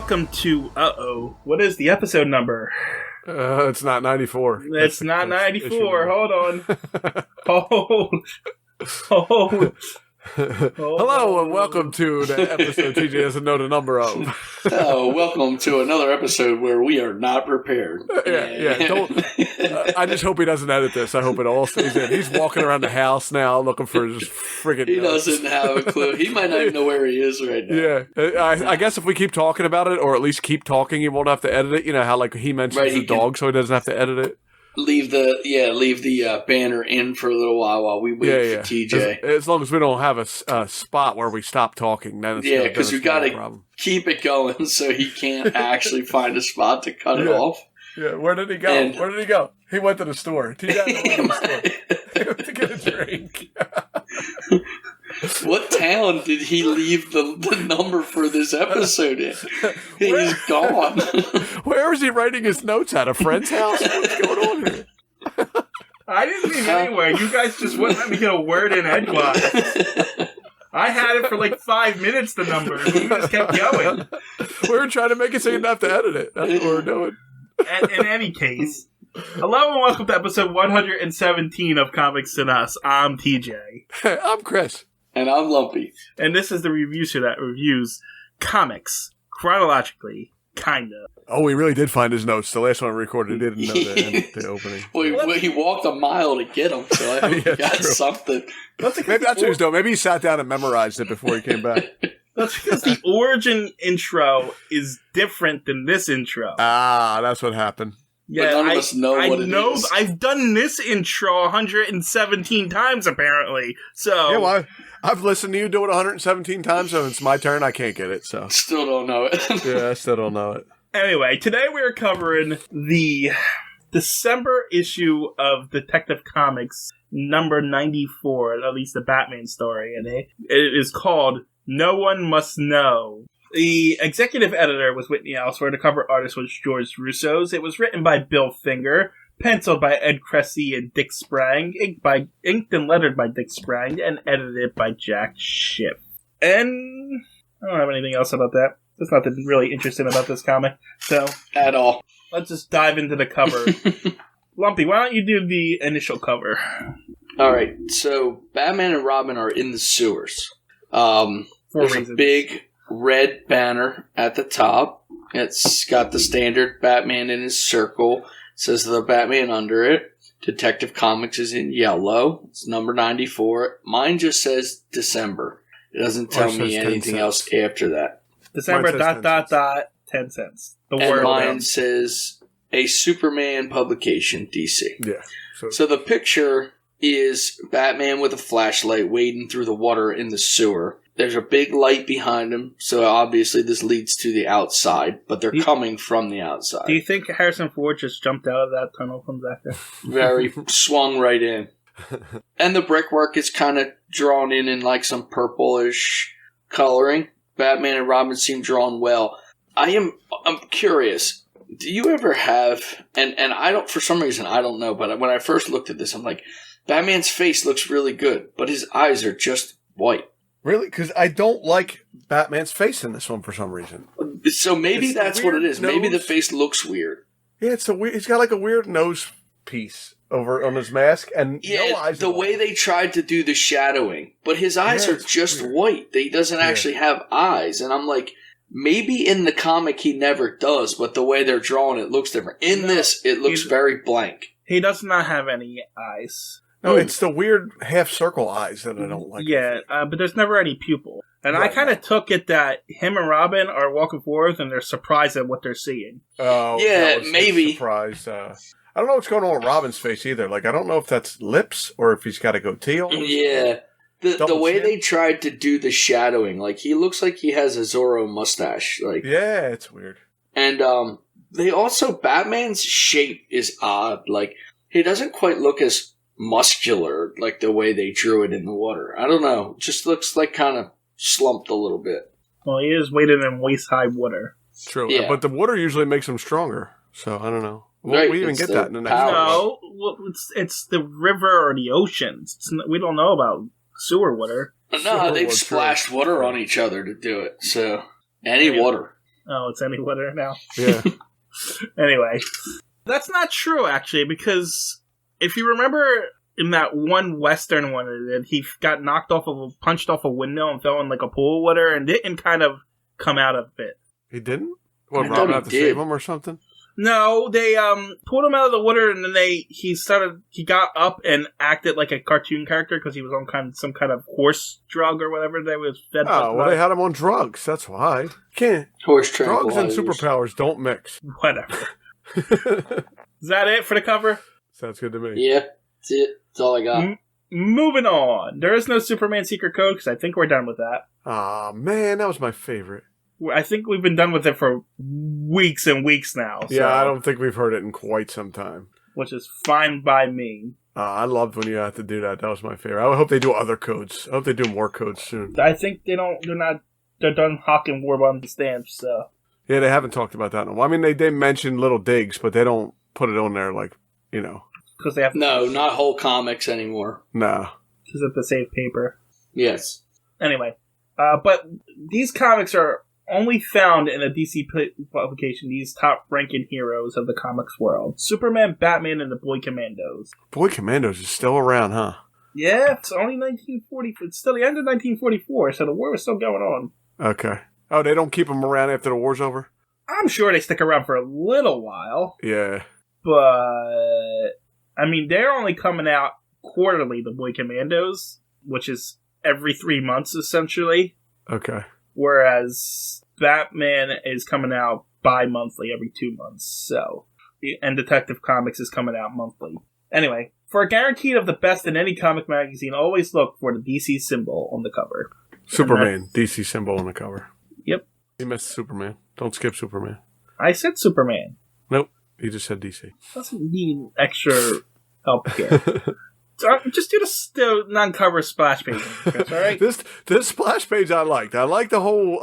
welcome to, what is the episode number? It's not 94. It's not 94, hold on. Hold. Hello and welcome to the episode TJ doesn't know the number of. Welcome to another episode where we are not prepared. I just hope he doesn't edit this. I hope it all stays in. He's walking around the house now looking for his friggin' He notes. doesn't have a clue. He might not even know where he is right now. Yeah. I guess if we keep talking about it, or at least keep talking, he won't have to edit it. You know how like he mentions the dog, so he doesn't have to edit it. Leave the banner in for a little while we wait for TJ. As long as we don't have a spot where we stop talking, then it's because we got to keep it going so he can't actually find a spot to cut it off. Yeah, where did he go? He went to the store. TJ went to the store to get a drink. What town did he leave the number for this episode in? He's gone. Where is he writing his notes at? A friend's house? What's going on here? I didn't leave anywhere. You guys just wouldn't let me get a word in edgewise. I had it for like 5 minutes, the number. You just kept going. We were trying to make it so you didn't have to edit it. That's what we're doing. In any case, hello and welcome to episode 117 of Comics and Us. I'm TJ. I'm Chris. And I'm Lumpy. And this is the review show that reviews comics chronologically, kind of. Oh, we really did find his notes. The last one I recorded didn't know the opening. Well, he walked a mile to get them, so I hope he got something. Maybe that's what he's doing. Maybe he sat down and memorized it before he came back. That's because the origin intro is different than this intro. Ah, that's what happened. Yeah, none of us know what it is. I've done this intro 117 times, apparently. So yeah, well, I've listened to you do it 117 times, so it's my turn. I can't get it, so still don't know it. Yeah, I still don't know it. Anyway, today we are covering the December issue of Detective Comics number 94, at least the Batman story, and it is called No One Must Know. The executive editor was Whitney Ellsworth. The cover artist was George Russo's. It was written by Bill Finger, penciled by Ed Cressy and Dick Sprang, inked and lettered by Dick Sprang, and edited by Jack Schiff. And I don't have anything else about that. There's nothing really interesting about this comic. So at all. Let's just dive into the cover. Lumpy, why don't you do the initial cover? Alright, so Batman and Robin are in the sewers. There's a big red banner at the top. It's got the standard Batman in his circle. It says the Batman under it. Detective Comics is in yellow. It's number 94. Mine just says December. It doesn't tell me anything else after that. December ... 10 cents. And mine says a Superman publication, DC. Yeah. So the picture is Batman with a flashlight wading through the water in the sewer. There's a big light behind him, so obviously this leads to the outside, but they're coming from the outside. Do you think Harrison Ford just jumped out of that tunnel from back there? Very swung right in. And the brickwork is kind of drawn in like some purplish coloring. Batman and Robin seem drawn well. I'm curious. Do you ever have, and I don't, for some reason, I don't know, but when I first looked at this, I'm like, Batman's face looks really good, but his eyes are just white. Really? Because I don't like Batman's face in this one for some reason. So maybe that's what it is. Nose. Maybe the face looks weird. Yeah, he's got like a weird nose piece over on his mask and no eyes. The way they tried to do the shadowing, but his eyes are just weird. White. He doesn't actually have eyes, and I'm like, maybe in the comic he never does, but the way they're drawing it looks different. In this, it looks very blank. He does not have any eyes. No, it's the weird half-circle eyes that I don't like. Yeah, but there's never any pupil. And I kind of took it that him and Robin are walking forth and they're surprised at what they're seeing. Oh, yeah, maybe. Surprise. I don't know what's going on with Robin's face either. Like, I don't know if that's lips or if he's got a goatee. Yeah. The way they tried to do the shadowing, like, he looks like he has a Zorro mustache. Like, yeah, it's weird. And they also, Batman's shape is odd. Like, he doesn't quite look as muscular like the way they drew it in the water. I don't know. It just looks like kind of slumped a little bit. Well, he is wading in waist-high water. True. Yeah. But the water usually makes him stronger. So, I don't know. Will we even get that in the next No, well, it's the river or the ocean. We don't know about sewer water. No, they've splashed water on each other to do it. So, any water. Oh, it's any Woodard now? Yeah. Anyway, that's not true, actually, because if you remember in that one Western one, that he got punched off a window and fell in like a pool of water and didn't kind of come out of it. He didn't? What, I Robin thought had to he save did. him or something? No, they pulled him out of the water and then he got up and acted like a cartoon character because he was on some kind of horse drug or whatever they was fed. Oh, well, they had him on drugs. That's why. Can't. Horse Drugs and tranquilizers. superpowers don't mix. Whatever. Is that it for the cover? Sounds good to me. Yeah, that's it. That's all I got. Moving on. There is no Superman Secret Code because I think we're done with that. Aw, man, that was my favorite. I think we've been done with it for weeks and weeks now. So, Yeah, I don't think we've heard it in quite some time. Which is fine by me. I loved when you had to do that. That was my favorite. I hope they do other codes. I hope they do more codes soon. I think they're done hawking War Bond stamps, so. Yeah, they haven't talked about that in a while. I mean, they mentioned little digs, but they don't put it on there like, you know. Because they have No, not whole comics anymore. Nah. Because of the save paper. Yes. Anyway. But these comics are only found in a DC publication, these top-ranking heroes of the comics world. Superman, Batman, and the Boy Commandos. Boy Commandos is still around, huh? Yeah, it's only 1940. It's still the end of 1944, so the war was still going on. Okay. Oh, they don't keep them around after the war's over? I'm sure they stick around for a little while, Yeah. but I mean, they're only coming out quarterly, the Boy Commandos, which is every 3 months, essentially. Okay. Whereas Batman is coming out bi-monthly every 2 months, so. And Detective Comics is coming out monthly. Anyway, for a guarantee of the best in any comic magazine, always look for the DC symbol on the cover. Superman, DC symbol on the cover. Yep. You missed Superman. Don't skip Superman. I said Superman. Nope. You just said DC. Doesn't need extra help here. Just do the non-cover splash page, Chris, all right? This splash page I liked. I like the whole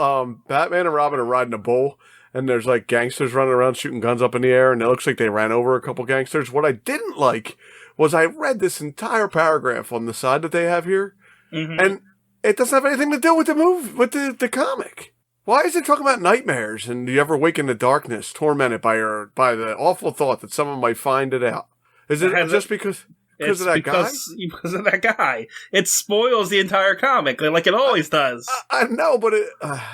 Batman and Robin are riding a bull, and there's like gangsters running around shooting guns up in the air, and it looks like they ran over a couple gangsters. What I didn't like was I read this entire paragraph on the side that they have here, and it doesn't have anything to do with the movie, with the comic. Why is it talking about nightmares and do you ever wake in the darkness, tormented by the awful thought that someone might find it out? Is it just because of that guy? Because of that guy. It spoils the entire comic, like it always does. I know, but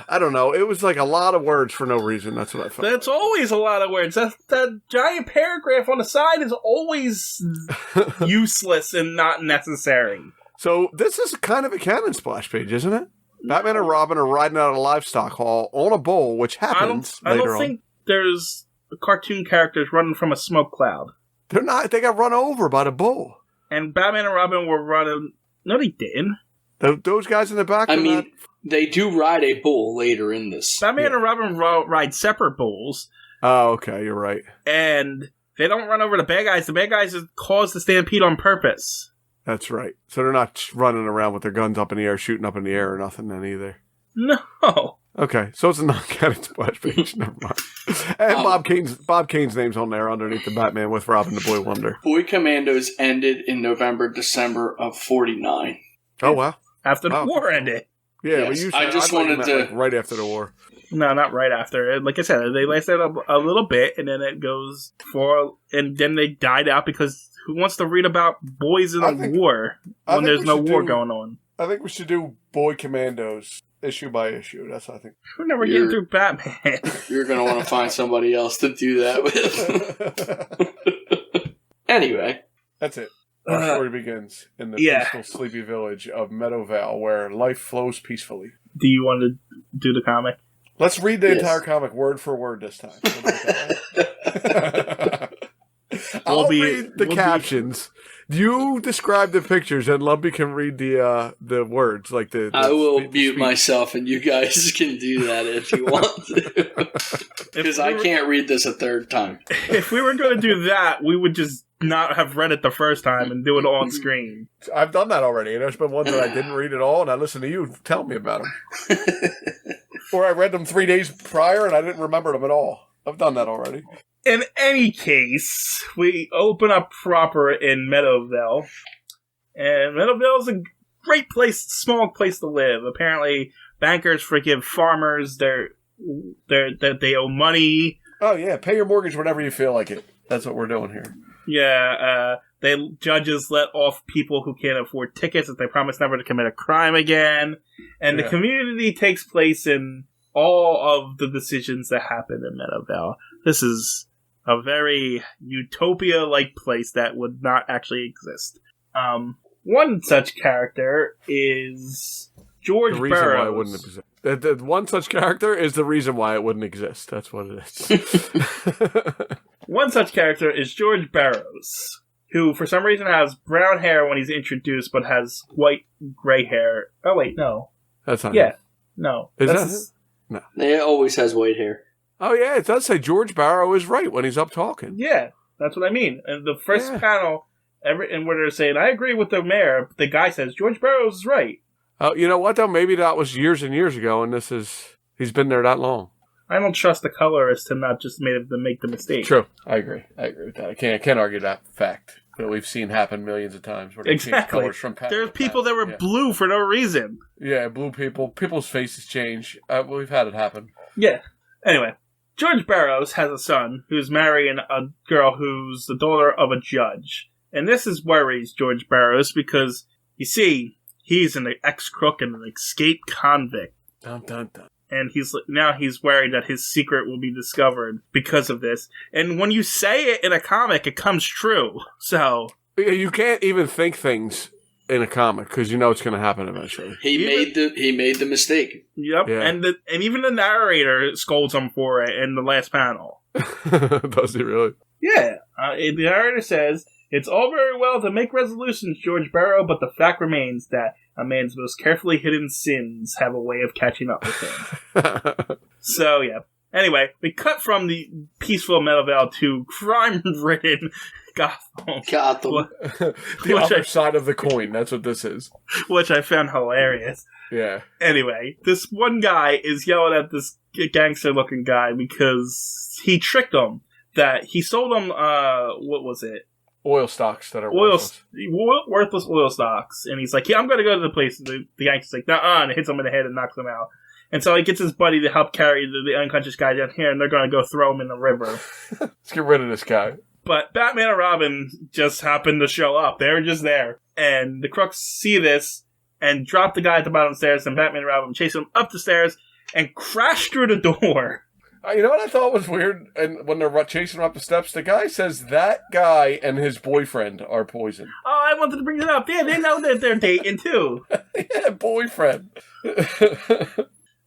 I don't know. It was like a lot of words for no reason. That's what I felt. That's always a lot of words. That giant paragraph on the side is always useless and not necessary. So this is kind of a canon splash page, isn't it? Batman and Robin are riding out of a livestock hall on a bull, which happens later on. I don't think there's cartoon characters running from a smoke cloud. They're not. They got run over by the bull. And Batman and Robin were running... No, they didn't. Those guys in the back... they do ride a bull later in this. Batman and Robin ride separate bulls. Oh, okay. You're right. And they don't run over the bad guys. The bad guys cause the stampede on purpose. That's right. So they're not running around with their guns up in the air, shooting up in the air or nothing then either. No. Okay, so it's a non-canon splash page. Never mind. And Bob Kane's name's on there underneath the Batman with Robin the Boy Wonder. Boy Commandos ended in November, December of 49. Oh, wow. After the war ended. Yeah, yes. but you I just wanted to... Like right after the war. No, not right after. Like I said, they lasted a little bit, and then it goes and then they died out because who wants to read about boys in a war when there's no war going on? I think we should do Boy Commandos issue by issue. That's what I think. We're never getting through Batman. You're going to want to find somebody else to do that with. Anyway. That's it. Our story begins in the peaceful, sleepy village of Meadowvale, where life flows peacefully. Do you want to do the comic? Let's read the entire comic word for word this time. I'll read the captions. You describe the pictures, and Lumpy can read the words. Like I will mute myself, and you guys can do that if you want to. Because I can't read this a third time. If we were going to do that, we would just not have read it the first time and do it on screen. I've done that already. And there's been ones that I didn't read at all, and I listened to you tell me about them. Or I read them 3 days prior, and I didn't remember them at all. I've done that already. In any case, we open up proper in Meadowvale. And Meadowvale is a great place, small place to live. Apparently, bankers forgive farmers their that they owe money. Oh yeah, pay your mortgage whenever you feel like it. That's what we're doing here. Yeah, judges let off people who can't afford tickets if they promise never to commit a crime again. And the community takes place in all of the decisions that happen in Meadowvale. This is a very utopia-like place that would not actually exist. One such character is George the reason Burroughs. Why it wouldn't exist. The one such character is the reason why it wouldn't exist. That's what it is. One such character is George Burroughs, who for some reason has brown hair when he's introduced, but has white gray hair. Oh wait, no. That's not. Yeah, no. Is that? No. It always has white hair. Oh yeah, it does say George Barrow is right when he's up talking. Yeah, that's what I mean. And the first panel, and where they're saying, "I agree with the mayor," the guy says George Burroughs is right. Oh, you know what though? Maybe that was years and years ago, and he's been there that long. I don't trust the colorist to not just make the mistake. True, I agree with that. I can't argue that fact that we've seen happen millions of times. Where they change colors from There's people that were blue for no reason. Yeah, blue people's faces change. We've had it happen. Yeah. Anyway, George Burroughs has a son who's marrying a girl who's the daughter of a judge, and this worries George Burroughs because you see he's an ex-crook and an escaped convict. Dun dun dun. And he's worried that his secret will be discovered because of this. And when you say it in a comic, it comes true. So you can't even think things in a comic because you know it's going to happen eventually. He made the mistake. Yep, yeah. and even the narrator scolds him for it in the last panel. Does he really? Yeah, the narrator says, "It's all very well to make resolutions, George Barrow, but the fact remains that a man's most carefully hidden sins have a way of catching up with him." So, yeah. Anyway, we cut from the peaceful Meadowvale to crime-ridden Gotham. The other side of the coin, that's what this is. Which I found hilarious. Yeah. Anyway, this one guy is yelling at this gangster-looking guy because he tricked him. That he sold him, what was it? Oil stocks that are worthless oil stocks. And he's like, yeah, I'm going to go to the place. The gangster's like, nuh-uh, and hits him in the head and knocks him out. And so he gets his buddy to help carry the unconscious guy down here, and they're going to go throw him in the river. Let's get rid of this guy. But Batman and Robin just happened to show up. They were just there. And the crooks see this and drop the guy at the bottom of the stairs, and Batman and Robin chase him up the stairs and crash through the door. You know what I thought was weird? And when they're chasing him up the steps, the guy says that guy and his boyfriend are poison. Oh, I wanted to bring it up. Yeah, they know that they're dating, too. Yeah, boyfriend.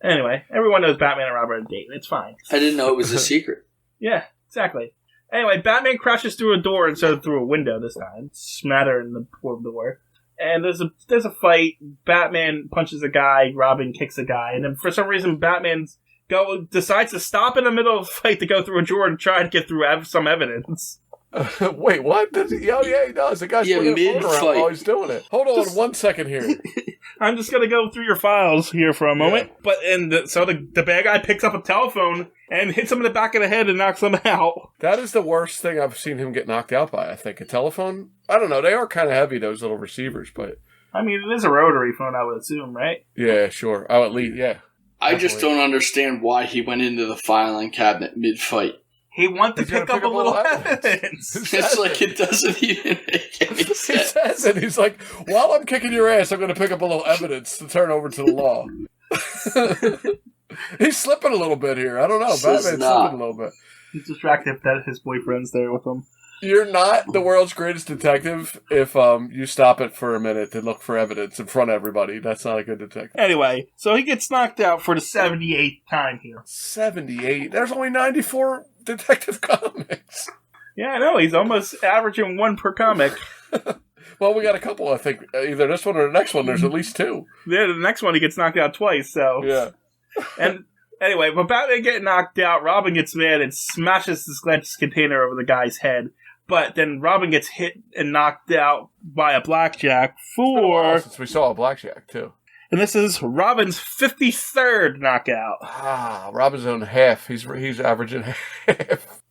Anyway, everyone knows Batman and Robin are dating. It's fine. I didn't know it was a secret. Yeah, exactly. Anyway, Batman crashes through a door instead of through a window this time, smattering the poor door. And there's a fight. Batman punches a guy. Robin kicks a guy. And then for some reason, Batman decides to stop in the middle of the fight to go through a door and try to get through some evidence. Wait, what? Does he? Oh, yeah, he does. The guy's putting a phone around while he's doing it. Hold on 1 second here. I'm just going to go through your files here for a moment. Yeah. So the bad guy picks up a telephone and hits him in the back of the head and knocks him out. That is the worst thing I've seen him get knocked out by, I think. A telephone? I don't know. They are kind of heavy, those little receivers, but... I mean, it is a rotary phone, I would assume, right? Yeah, sure. Oh, at least, yeah. I just don't understand why he went into the filing cabinet mid-fight. He wanted to pick up a little evidence. It's like it doesn't even make any sense. He says it. He's like, while I'm kicking your ass, I'm going to pick up a little evidence to turn over to the law. He's slipping a little bit here. I don't know. Batman's slipping a little bit. He's distracted that his boyfriend's there with him. You're not the world's greatest detective if you stop it for a minute to look for evidence in front of everybody. That's not a good detective. Anyway, so he gets knocked out for the 78th time here. 78? There's only 94 Detective Comics. Yeah, I know. He's almost averaging one per comic. Well, we got a couple, I think. Either this one or the next one. There's at least two. Yeah, the next one he gets knocked out twice, so... Yeah. And anyway, but Batman getting knocked out, Robin gets mad and smashes this glass container over the guy's head. But then Robin gets hit and knocked out by a blackjack for... Since we saw a blackjack, too. And this is Robin's 53rd knockout. Ah, Robin's on half. He's averaging half.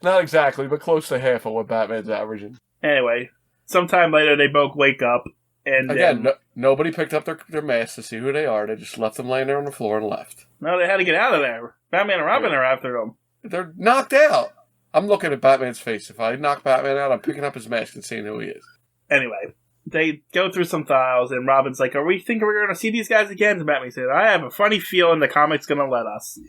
Not exactly, but close to half of what Batman's averaging. Anyway, sometime later they both wake up, And again, nobody picked up their masks to see who they are. They just left them laying there on the floor and left. No, they had to get out of there. Batman and Robin are after them. They're knocked out. I'm looking at Batman's face. If I knock Batman out, I'm picking up his mask and seeing who he is. Anyway, they go through some files, and Robin's like, are we thinking we're going to see these guys again? And Batman said, I have a funny feeling the comic's going to let us.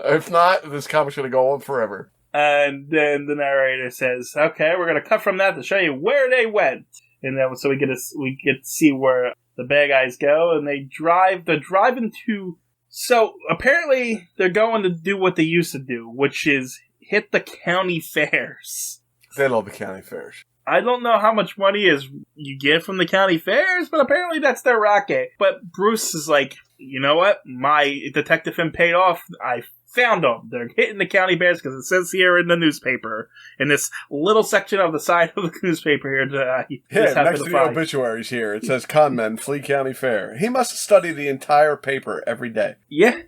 If not, this comic's going to go on forever. And then the narrator says, okay, we're going to cut from that to show you where they went. And then so we get to see where the bad guys go, and they're driving to... So, apparently, they're going to do what they used to do, which is hit the county fairs. They love the county fairs. I don't know how much money you get from the county fairs, but apparently that's their racket. But Bruce is like, you know what? My detective film paid off. I found them. They're hitting the county fairs because it says here in the newspaper, in this little section of the side of the newspaper here. Next to the obituaries here, it says, con men flee county fair. He must study the entire paper every day. Yeah,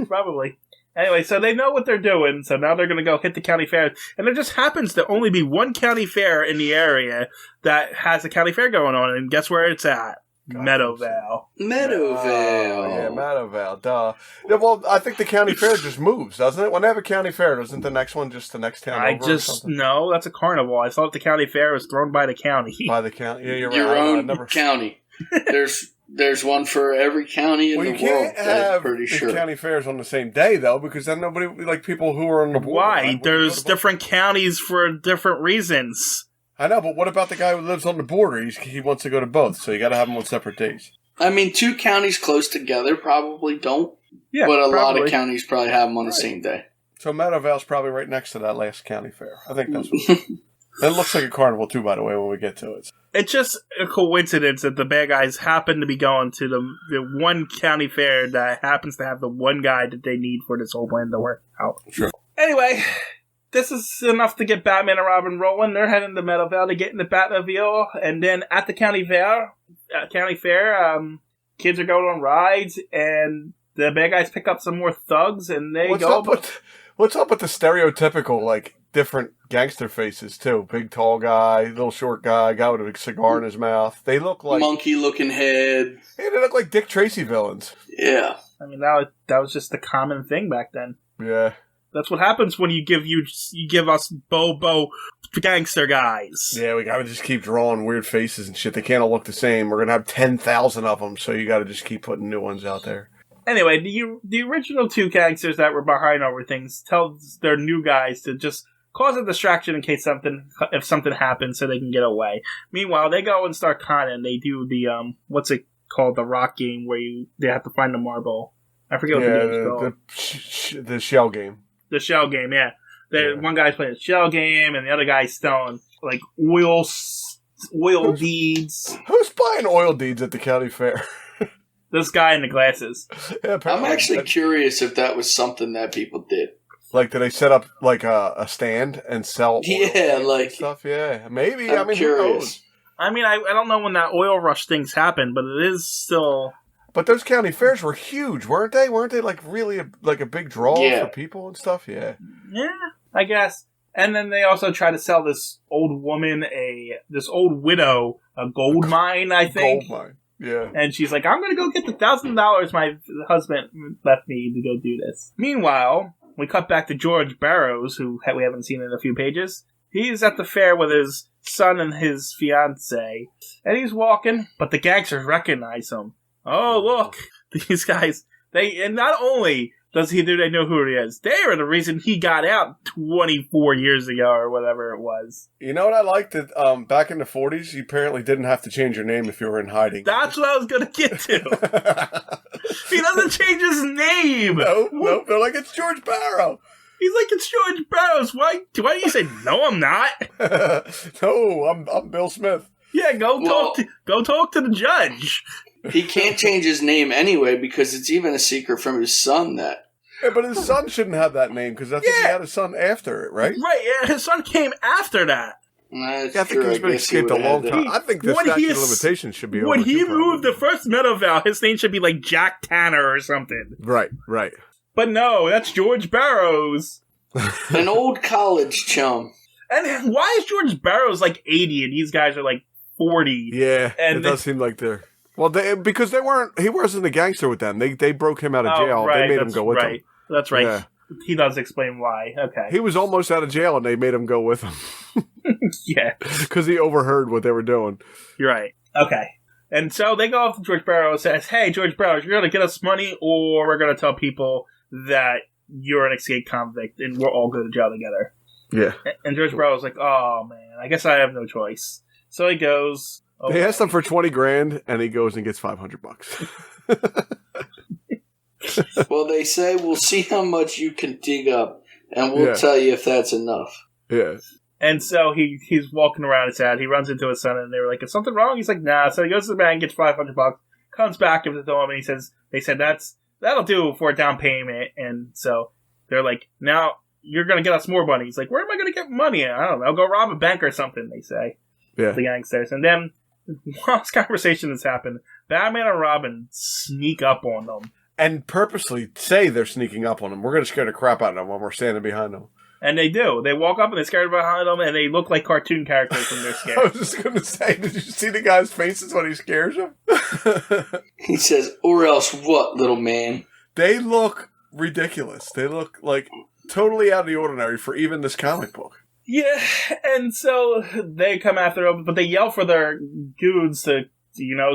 probably. Anyway, so they know what they're doing, so now they're going to go hit the county fair. And there just happens to only be one county fair in the area that has a county fair going on, and guess where it's at? Meadowvale. Meadowvale. Yeah, Meadowvale. Duh. Yeah, well, I think the county fair just moves, doesn't it? When they have a county fair, doesn't the next one just the next town over? No, that's a carnival. I thought the county fair was thrown by the county. By the county? Yeah, you're right. Your own county. There's one for every county in the world. You can't have county fairs on the same day, though, because then nobody, like people who are on the board. Why? There's different counties for different reasons. I know, but what about the guy who lives on the border? He wants to go to both, so you got to have them on separate days. I mean, two counties close together probably don't. Yeah, but a lot of counties probably have them on the same day. So Meadowvale's probably right next to that last county fair. I think that's what it looks like a carnival, too, by the way, when we get to it. It's just a coincidence that the bad guys happen to be going to the one county fair that happens to have the one guy that they need for this whole plan to work out. Sure. Anyway, this is enough to get Batman and Robin rolling. They're heading to Meadowvale to get in the Batmobile, and then at the county fair, kids are going on rides, and the bad guys pick up some more thugs, and they What's up with the stereotypical, like, different gangster faces, too? Big, tall guy, little short guy with a big cigar in his mouth. They look like... monkey-looking head. Yeah, they look like Dick Tracy villains. Yeah. I mean, that was just the common thing back then. Yeah. That's what happens when you give us Bobo gangster guys. Yeah, we gotta just keep drawing weird faces and shit. They can't all look the same. We're gonna have 10,000 of them, so you gotta just keep putting new ones out there. Anyway, the original two gangsters that were behind everything tell their new guys to just cause a distraction in case if something happens, so they can get away. Meanwhile, they go and start conning. They do the what's it called, the rock game where they have to find the marble. I forget what the game's called. The shell game. The shell game, yeah. One guy's playing a shell game, and the other guy's selling like oil deeds. Who's buying oil deeds at the county fair? This guy in the glasses. Yeah, I'm actually curious if that was something that people did. Like, do they set up like a stand and sell oil stuff? Yeah, maybe. I'm curious. Who knows? I mean, I don't know when that oil rush things happened, but it is still. But those county fairs were huge, weren't they? Weren't they like really a big draw for people and stuff? Yeah. Yeah, I guess. And then they also try to sell this old woman, this old widow, a gold mine, I think. Gold mine. Yeah. And she's like, I'm going to go get the $1,000 my husband left me to go do this. Meanwhile, we cut back to George Barrows, who we haven't seen in a few pages. He's at the fair with his son and his fiancée. And he's walking, but the gangsters recognize him. Oh, look, these guys, and not only do they know who he is, they are the reason he got out 24 years ago or whatever it was. You know what I liked? That back in the 40s, you apparently didn't have to change your name if you were in hiding. That's what I was going to get to. He doesn't change his name. No, they're like, it's George Barrow. He's like, it's George Barrows. Why do you say, no, I'm not? No, I'm Bill Smith. Yeah, go talk to the judge. He can't change his name anyway because it's even a secret from his son that. Yeah, but his son shouldn't have that name because I think he had a son after it, right? Right, yeah, his son came after that. I think he's been escaped a long time. I think the statute of limitations should be over. When he moved the first Meadowvale, his name should be like Jack Tanner or something. Right. But no, that's George Barrows. An old college chum. And why is George Barrows like 80 and these guys are like 40. Yeah, and it does seem like they're... Well, because he wasn't a gangster with them. They broke him out of jail. Right, they made him go with them. That's right. Yeah. He does explain why. Okay. He was almost out of jail, and they made him go with him. Yeah. Because he overheard what they were doing. You're right. Okay. And so they go up to George Barrow and says, hey, George Barrow, you're going to get us money, or we're going to tell people that you're an escaped convict, and we'll all go to jail together. Yeah. And George Barrow's like, oh, man, I guess I have no choice. So he goes... They asked him for $20,000, and he goes and gets $500. Well, they say we'll see how much you can dig up, and we'll tell you if that's enough. Yeah. And so he's walking around his ad. He runs into his son, and they were like, "Is something wrong?" He's like, "Nah." So he goes to the bank, gets $500, comes back to him, and he says, "They said that'll do for a down payment." And so they're like, "Now you're gonna get us more money." He's like, "Where am I gonna get money? I don't know. Go rob a bank or something." They say, the gangsters, and then while this conversation has happened, Batman and Robin sneak up on them. And purposely say they're sneaking up on them. We're going to scare the crap out of them when we're standing behind them. And they do. They walk up and they scare behind them, and they look like cartoon characters when they're scared. I was just going to say, did you see the guy's faces when he scares them? He says, or else what, little man? They look ridiculous. They look like totally out of the ordinary for even this comic book. Yeah, and so they come after them, but they yell for their goons to,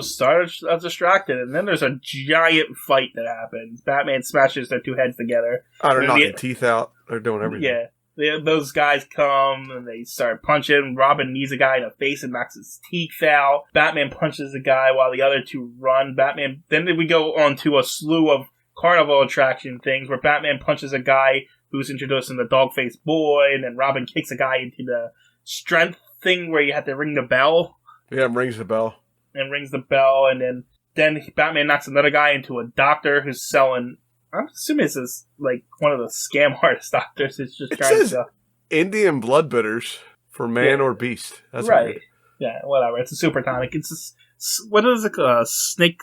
start distracted. And then there's a giant fight that happens. Batman smashes their two heads together. Oh, they're knocking teeth out. They're doing everything. Yeah. Those guys come and they start punching. Robin knees a guy in the face and knocks his teeth out. Batman punches the guy while the other two run. Then we go on to a slew of carnival attraction things where Batman punches a guy who's introducing the dog-faced boy, and then Robin kicks a guy into the strength thing where you have to ring the bell. Yeah, rings the bell. And then Batman knocks another guy into a doctor who's selling... I'm assuming this is like one of the scam artist doctors. It's just trying to sell Indian blood bitters for man or beast. That's right. Weird. Yeah, whatever. It's a super tonic. It's what is it? Snake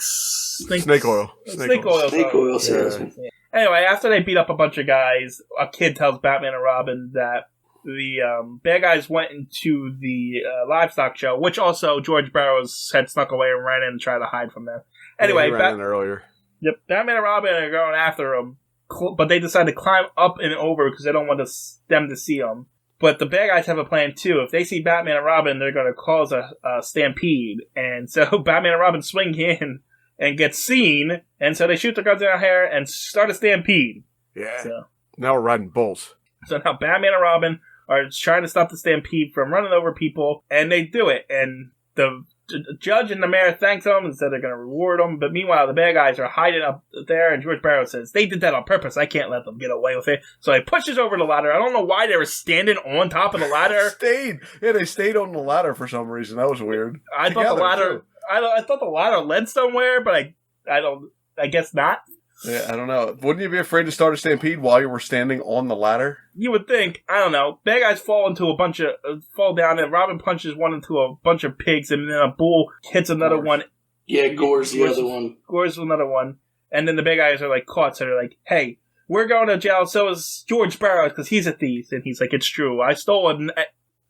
oil. Snake oil salesman. Yeah. Anyway, after they beat up a bunch of guys, a kid tells Batman and Robin that the bad guys went into the livestock show, which also George Barrows had snuck away and ran in and tried to hide from them. Anyway, he ran in earlier. Yep, Batman and Robin are going after him, but they decide to climb up and over because they don't want them to see them. But the bad guys have a plan too. If they see Batman and Robin, they're going to cause a stampede. And so Batman and Robin swing in and get seen, and so they shoot their guns in our hair and start a stampede. Yeah. So now we're riding bulls. So now Batman and Robin are trying to stop the stampede from running over people, and they do it. And the judge and the mayor thanks them and said they're going to reward them. But meanwhile, the bad guys are hiding up there, and George Barrows says, they did that on purpose. I can't let them get away with it. So he pushes over the ladder. I don't know why they were standing on top of the ladder. They stayed on the ladder for some reason. That was weird. I thought the ladder led somewhere, but I guess not. Yeah, I don't know. Wouldn't you be afraid to start a stampede while you were standing on the ladder? You would think. I don't know. Bad guys fall down, and Robin punches one into a bunch of pigs, and then a bull hits another one. Yeah, gores the other one. Gores another one. And then the bad guys are like caught, so they're like, hey, we're going to jail, so is George Barrows, because he's a thief. And he's like, it's true. I stole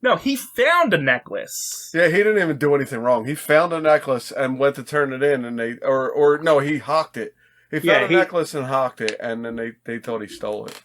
No, he found a necklace. Yeah, he didn't even do anything wrong. He found a necklace and went to turn it in, and he hawked it. He found a necklace and hawked it, and then they thought he stole it.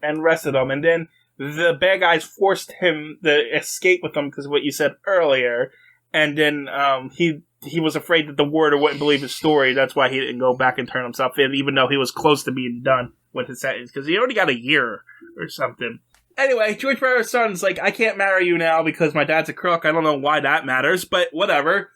And arrested him. And then the bad guys forced him to escape with them because of what you said earlier. And then he was afraid that the warder wouldn't believe his story. That's why he didn't go back and turn himself in, even though he was close to being done with his sentence, because he already got a year or something. Anyway, George Barrows' son's like, I can't marry you now because my dad's a crook. I don't know why that matters, but whatever.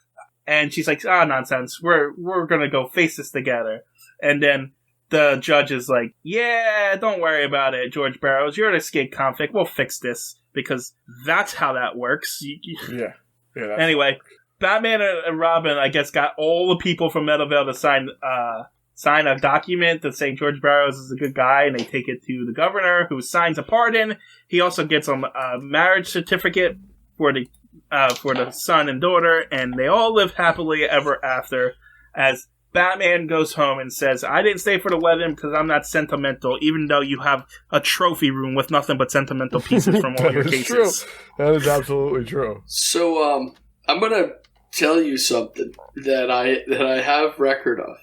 And she's like, nonsense. We're going to go face this together. And then the judge is like, yeah, don't worry about it, George Barrows. You're an escaped convict. We'll fix this because that's how that works. Yeah. Anyway, Batman and Robin, I guess, got all the people from Meadowvale to sign a document that saying George Barrows is a good guy, and they take it to the governor, who signs a pardon. He also gets a marriage certificate for the son and daughter, and they all live happily ever after as Batman goes home and says, I didn't stay for the wedding because I'm not sentimental, even though you have a trophy room with nothing but sentimental pieces from all your cases. True. That is absolutely true. So, I'm going to tell you something that I have record of.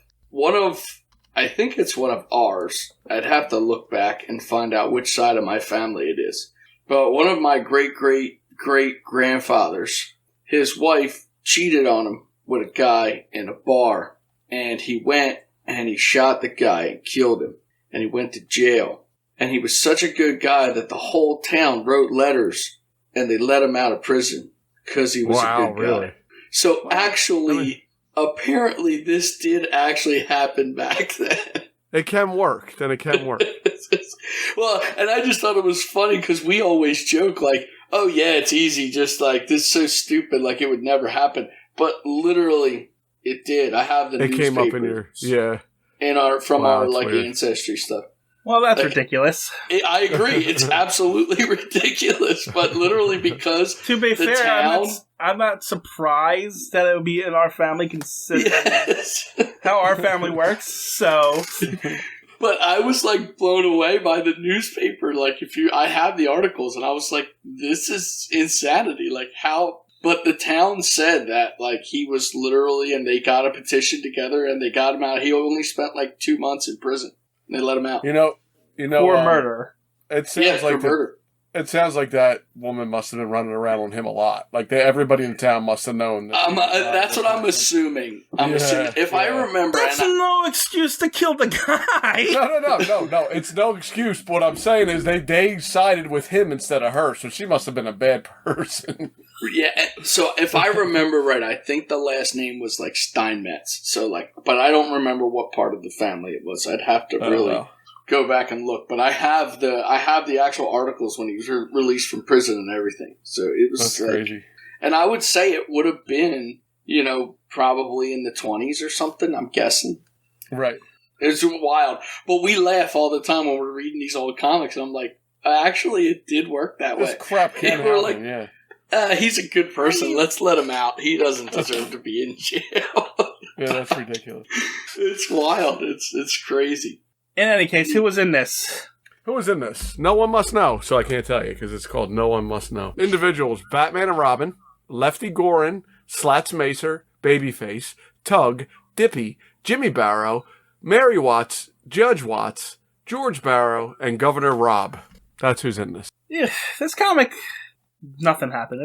I think it's one of ours. I'd have to look back and find out which side of my family it is. But one of my great-great-great-grandfathers, his wife cheated on him with a guy in a bar. And he went and he shot the guy and killed him. And he went to jail. And he was such a good guy that the whole town wrote letters and they let him out of prison because he was a good guy. Really? So actually, apparently this did actually happen back then. It can work. Then it can work. Well, and I just thought it was funny because we always joke like, oh yeah, it's easy. Just like, this is so stupid. Like it would never happen. But literally, it did. I have the newspapers. It came up in your, from our like weird. Ancestry stuff. Well, that's ridiculous. I agree. It's absolutely ridiculous. But literally because to be fair, town, I'm not surprised that it would be in our family considering how our family works. So, but I was like blown away by the newspaper. Like I have the articles and I was like, this is insanity. Like how, but the town said that like he was literally, and they got a petition together and they got him out. He only spent like 2 months in prison. They let him out. You know, for murder. It sounds like murder. It sounds like that woman must have been running around on him a lot. Like everybody in town must have known. That's what I'm assuming. Assuming. If I remember, that's no excuse to kill the guy. No. It's no excuse. But what I'm saying is they sided with him instead of her, so she must have been a bad person. Yeah. So if I remember right, I think the last name was like Steinmetz. So like, but I don't remember what part of the family it was. I'd have to really go back and look. But I have the actual articles when he was released from prison and everything. So it was that's crazy. And I would say it would have been, probably in the 20s or something. I'm guessing. Right. It's wild, but we laugh all the time when we're reading these old comics, and I'm like, actually, it did work that way. This crap can't happen. Like, yeah. He's a good person. Let's let him out. He doesn't deserve to be in jail. Yeah, that's ridiculous. It's wild. It's crazy. In any case, who was in this? Who was in this? No one must know, so I can't tell you because it's called No One Must Know. Individuals: Batman and Robin, Lefty Gorin, Slats Macer, Babyface, Tug, Dippy, Jimmy Barrow, Mary Watts, Judge Watts, George Barrow, and Governor Rob. That's who's in this. Yeah, this comic... Nothing happened.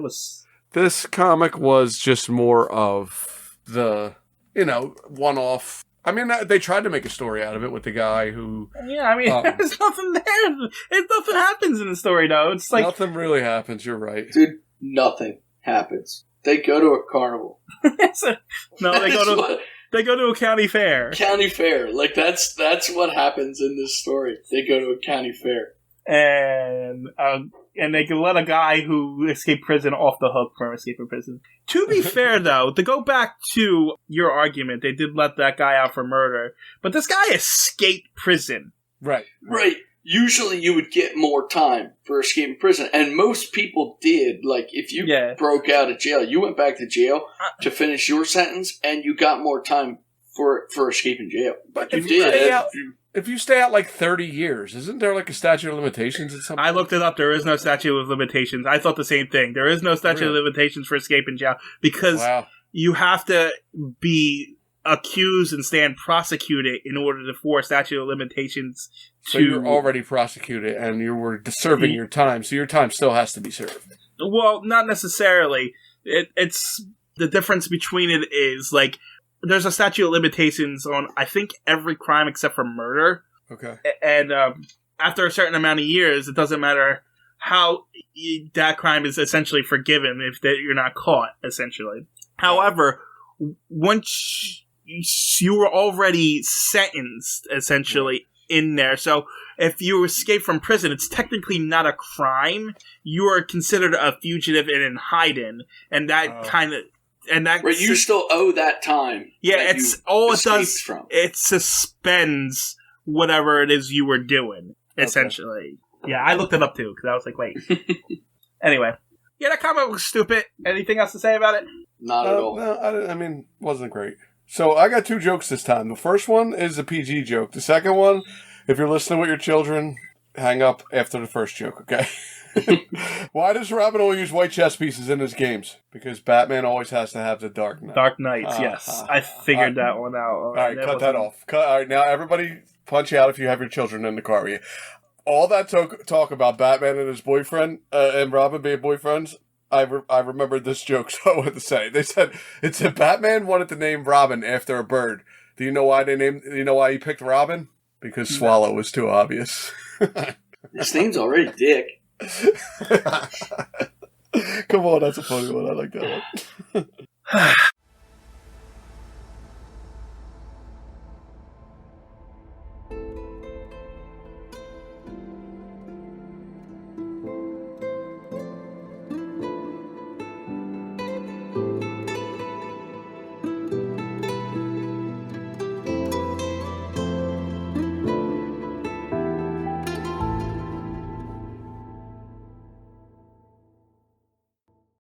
This comic was just more of the, one-off. I mean, they tried to make a story out of it with the guy who... Yeah, I mean, there's nothing there. Nothing happens in the story, though. It's like... Nothing really happens, you're right. Dude, nothing happens. They go to a carnival. They go to a county fair. County fair. Like, that's what happens in this story. They go to a county fair. And they can let a guy who escaped prison off the hook from escaping prison. To be fair, though, to go back to your argument, they did let that guy out for murder, but this guy escaped prison. Right. Usually you would get more time for escaping prison, and most people did. Like, if you broke out of jail, you went back to jail to finish your sentence, and you got more time for escaping jail. But if you stay out like 30 years, isn't there like a statute of limitations at some point? I looked it up. There is no statute of limitations. I thought the same thing. There is no statute of limitations for escaping jail because you have to be accused and stand prosecuted in order for statute of limitations to... So you're already prosecuted and you were serving your time, so your time still has to be served. Well, not necessarily. It's the difference between it is like... There's a statute of limitations on, I think, every crime except for murder. Okay. And after a certain amount of years, it doesn't matter how that crime is essentially forgiven if you're not caught, essentially. However, once you were already sentenced, essentially, in there. So if you escape from prison, it's technically not a crime. You are considered a fugitive and in hiding. And that kind of... And that you still owe that time. Yeah, it's all it does. It suspends whatever it is you were doing, essentially. Okay. Yeah, I looked it up too because I was like, wait. Anyway, yeah, that comic was stupid. Anything else to say about it? Not at all. No, I mean, wasn't great. So I got 2 jokes this time. The first one is a PG joke. The second one, if you're listening with your children, hang up after the first joke. Okay. Why does Robin always use white chess pieces in his games? Because Batman always has to have the Dark Knight. Dark Knights, yes. I figured that one out. All right, cut that off. All right, now everybody punch out if you have your children in the car with you. All that talk about Batman and his boyfriend and Robin being boyfriends, I remembered this joke, so I wanted to say. They said Batman wanted to name Robin after a bird. Do you know why he picked Robin? Because Swallow was too obvious. His name's already Dick. Come on, that's a funny one. I like that one.